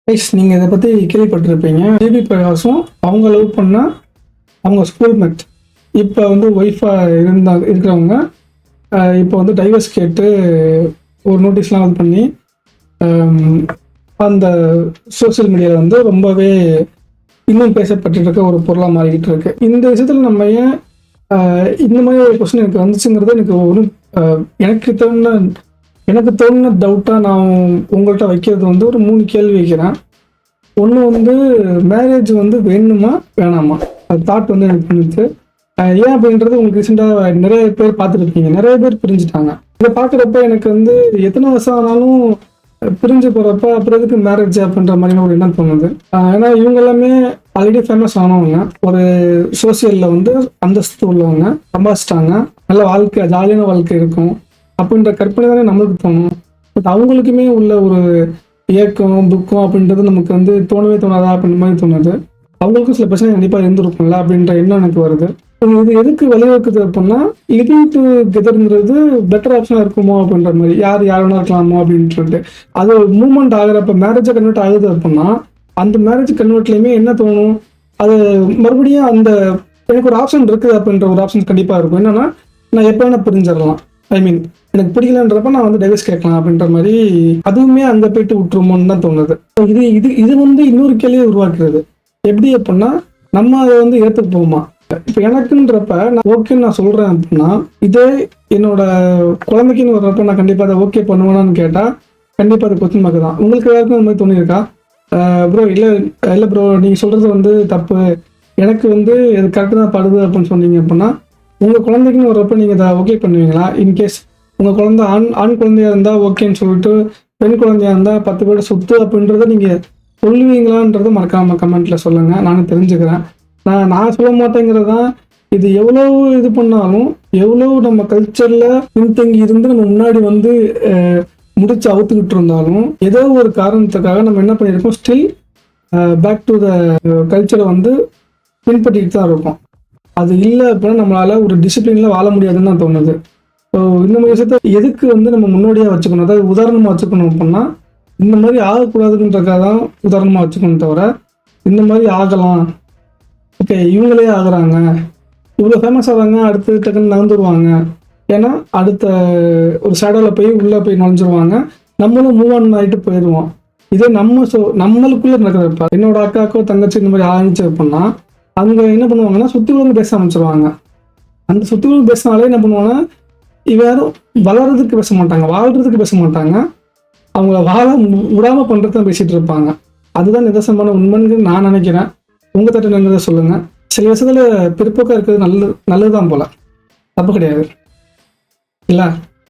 நீங்கள் இதை பற்றி கேள்விப்பட்டிருப்பீங்க. ஜிவி பிரகாஷும் அவங்க லவ் பண்ண அவங்க ஸ்கூல்மேட் இப்போ வந்து ஒய்ஃபாக இருக்கிறவங்க இப்போ வந்து டைவர்ஸ் கேட்டு ஒரு நோட்டீஸ்லாம் இது பண்ணி அந்த சோசியல் மீடியாவில் வந்து ரொம்பவே இன்னும் பேசப்பட்டு இருக்க ஒரு பொருளாக மாறிக்கிட்டு இருக்கு. இந்த விஷயத்தில் நம்ம ஏன் இந்த மாதிரி ஒரு கொஸ்டின் எனக்கு வந்துச்சுங்கிறது எனக்கு ஒரு எனக்கு தோணுன டவுட்டாக நான் உங்கள்கிட்ட வைக்கிறது வந்து ஒரு 3 கேள்வி வைக்கிறேன். ஒன்று வந்து மேரேஜ் வந்து வேணுமா வேணாமா, அது தாட் வந்து எனக்கு தோணுச்சு. ஏன் அப்படின்றது உங்களுக்கு ரீசெண்டாக நிறைய பேர் பார்த்துருப்பீங்க, நிறைய பேர் பிரிஞ்சுட்டாங்க. இதை பார்க்குறப்ப எனக்கு வந்து எத்தனை வருஷம் ஆனாலும் பிரிஞ்சு போகிறப்ப அப்புறம் எதுக்கு மேரேஜ் அப்படின்ற மாதிரி ஒரு எண்ணம் தோணுது. ஏன்னா இவங்க எல்லாமே ஆல்ரெடி ஃபேமஸ் ஆனவங்க, ஒரு சோசியலில் வந்து அந்தஸ்து உள்ளவங்க, சம்பாதிச்சிட்டாங்க, நல்ல வாழ்க்கை, ஜாலியான வாழ்க்கை இருக்கும் அப்படின்ற கற்பனை தானே நம்மளுக்கு தோணும். பட் அவங்களுக்குமே உள்ள ஒரு ஏக்கம் துக்கம் அப்படின்றது நமக்கு வந்து தோணவே தோணாதா அப்படின்ற மாதிரி தோணுது. அவங்களுக்கும் சில பிரச்சனை கண்டிப்பாக இருந்திருக்கும்ல அப்படின்ற எண்ணம் எனக்கு வருது. இது எதுக்கு வழிவகுக்குது அப்படின்னா, லிவிங் டுகெதர்ங்கிறது பெட்டர் ஆப்ஷனாக இருக்குமோ அப்படின்ற மாதிரி, யார் வேணா இருக்கலாமோ அப்படின்ட்டு அது ஒரு மூவ்மெண்ட் ஆகிறப்ப மேரேஜை கன்வெர்ட் ஆகுது அப்படின்னா, அந்த மேரேஜ் கன்வெர்ட்லையுமே என்ன தோணும், அது மறுபடியும் அந்த எனக்கு ஒரு ஆப்ஷன் இருக்குது அப்படின்ற ஒரு ஆப்ஷன் கண்டிப்பாக இருக்கும். என்னன்னா, நான் எப்போ வேணா பிரிஞ்சிடலாம், எனக்கு பிடிக்கலன்றப்ப நான் வந்து டைவர்ஸ் கேட்கலாம் அப்படின்ற மாதிரி, அதுவுமே அங்கே போயிட்டு விட்டுருமோன்னு தான் தோணுது. இது வந்து இன்னொரு கேள்வியை உருவாக்குறது. எப்படி அப்படின்னா, நம்ம அதை வந்து ஏற்றுப்போமா? இப்போ எனக்குன்றப்ப நான் ஓகேன்னு நான் சொல்கிறேன் அப்படின்னா, இதே என்னோட குழந்தைக்குன்னு வர்றப்ப நான் கண்டிப்பாக அதை ஓகே பண்ணுவேனான்னு கேட்டால் கண்டிப்பாக அது கொஸ்டின் மார்க் தான். உங்களுக்கு எல்லாருக்கும் அந்த மாதிரி தோணியிருக்கா? ப்ரோ இல்லை ப்ரோ, நீங்கள் சொல்கிறது வந்து தப்பு, எனக்கு வந்து இது கரெக்டாக தான் படுது அப்படின்னு சொன்னீங்க அப்படின்னா, உங்கள் குழந்தைக்குன்னு வர்றப்ப நீங்கள் அதை ஓகே பண்ணுவீங்களா? இன்கேஸ் உங்கள் குழந்தை ஆண் குழந்தையாக இருந்தால் ஓகேன்னு சொல்லிட்டு, பெண் குழந்தையாக இருந்தால் 10 பேர் சொத்து அப்படின்றத நீங்கள் சொல்லுவீங்களான்றதை மறக்காமல் கமெண்ட்டில் சொல்லுங்கள், நானும் தெரிஞ்சுக்கிறேன். நான் சொல்ல மாட்டேங்கிறது தான், இது எவ்வளோ இது பண்ணாலும், எவ்வளோ நம்ம கல்ச்சரில் பின்தங்கி இருந்து நம்ம முன்னாடி வந்து முடிச்சு அவுத்துக்கிட்டு இருந்தாலும், ஏதோ ஒரு காரணத்துக்காக நம்ம என்ன பண்ணியிருக்கோம், ஸ்டில் பேக் டு த கல்ச்சரை வந்து பின்பற்றிட்டு தான் இருக்கோம். அது இல்லை அப்படின்னா நம்மளால் ஒரு டிசிப்ளினில் வாழ முடியாதுன்னு தான் தோணுது. ஸோ இந்த மாதிரி விஷயத்த எதுக்கு வந்து நம்ம முன்னோடியாக வச்சுக்கணும், அதாவது உதாரணமாக வச்சுக்கணும் அப்படின்னா, இந்த மாதிரி ஆகக்கூடாதுன்றக்காக தான் உதாரணமாக வச்சுக்கணும். தவிர இந்த மாதிரி ஆகலாம், ஓகே இவங்களே ஆகுறாங்க, இவ்வளோ ஃபேமஸ் ஆகிறாங்க, அடுத்து டக்குன்னு நகர்ந்துருவாங்க, ஏன்னா அடுத்த ஒரு ஷேடோவில் போய் உள்ளே போய் நுழைஞ்சிருவாங்க, நம்மளும் மூவ் ஆன் ஆகிட்டு போயிடுவோம். இதே நம்மளுக்குள்ளே நடக்கிறப்ப என்னோட அக்காக்கோ தங்கச்சி இந்த மாதிரி ஆரம்பிச்சு அப்படின்னா, அவங்க என்ன பண்ணுவாங்கன்னா சுற்றி உள்ளவங்க பேச ஆரம்பிச்சிருவாங்க. அந்த சுற்றி உள்ளவங்க பேசினாலே என்ன பண்ணுவாங்கன்னா, யாரும் வளர்றதுக்கு பேச மாட்டாங்க, வாழ்கிறதுக்கு பேச மாட்டாங்க, அவங்கள வாழ விடாமல் பண்ணுறது தான் பேசிகிட்டு இருப்பாங்க. அதுதான் நிதர்சனமான உண்மைன்னு நான் நினைக்கிறேன். உங்கள் தட்டு என்னன்றதை சொல்லுங்கள். சில விஷயத்தில் பிற்போக்காக இருக்கிறது நல்லது தான் போல், தப்பு கிடையாது இல்லை.